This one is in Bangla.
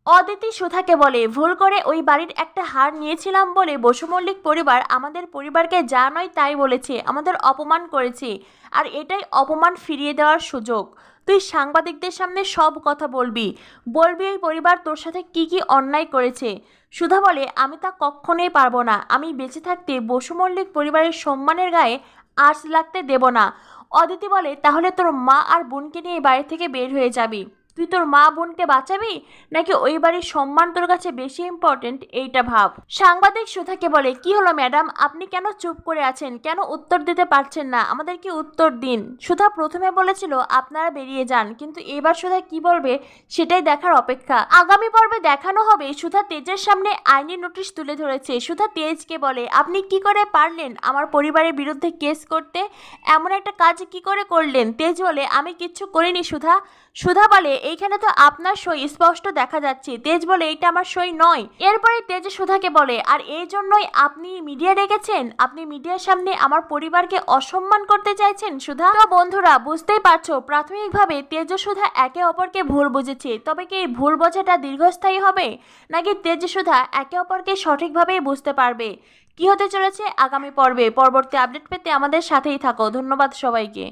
অদিতি সুধাকে বলে, ভুল করে ওই বাড়ির একটা হার নিয়েছিলাম বলে বসু মল্লিক পরিবার আমাদের পরিবারকে যা নয় তাই বলেছে, আমাদের অপমান করেছে। আর এটাই অপমান ফিরিয়ে দেওয়ার সুযোগ। তুই সাংবাদিকদের সামনে সব কথা বলবি, বলবি ওই পরিবার তোর সাথে কি কি অন্যায় করেছে। সুধা বলে, আমি তা কখনোই পারবো না। আমি বেঁচে থাকতে বসু মল্লিক পরিবারের সম্মানের গায়ে আঁচ লাগতে দেব না। অদিতি বলে, তাহলে তোর মা আর বোনকে নিয়ে বাড়ি থেকে বের হয়ে যাবি? তুই তোর মা বোনকে বাঁচাবি, নাকি ওই বাড়ির সম্মান তোর কাছে বেশি ইম্পর্টেন্ট, এইটা ভাব। সাংবাদিক সুধাকে বলে, কি হলো ম্যাডাম, আপনি কেন চুপ করে আছেন, কেন উত্তর দিতে পারছেন না? আমাদেরকে উত্তর দিন। সুধা প্রথমে বলেছিল আপনারা বেরিয়ে যান, কিন্তু এবার সুধা কি বলবে সেটাই দেখার অপেক্ষা। আগামী পর্বে দেখানো হবে সুধা তেজের সামনে আইনি নোটিশ তুলে ধরেছে। সুধা তেজকে বলে, আপনি কি করে পারলেন আমার পরিবারের বিরুদ্ধে কেস করতে? এমন একটা কাজ কি করে করলেন? তেজ বলে, আমি কিচ্ছু করিনি সুধা। সুধা বলে, এইখানে তো আপনার সই স্পষ্ট দেখা যাচ্ছে। তেজ বলে, এটা আমার সই নয়। এরপরে তেজ সুধাকে বলে, আর এই জন্যই আপনি মিডিয়া ডেকেছেন? আপনি মিডিয়ার সামনে আমার পরিবারকে অসম্মান করতে চাইছেন সুধা? তো বন্ধুরা বুঝতেই পারছো, প্রাথমিকভাবে তেজ ও সুধা একে অপরকে ভুল বুঝেছে। তবে কি এই ভুল বোঝাটা দীর্ঘস্থায়ী হবে, নাকি তেজ সুধা একে অপরকে সঠিকভাবেই বুঝতে পারবে? কি হতে চলেছে আগামী পর্বে? পরবর্তী আপডেট পেতে আমাদের সাথেই থাকো। ধন্যবাদ সবাইকে।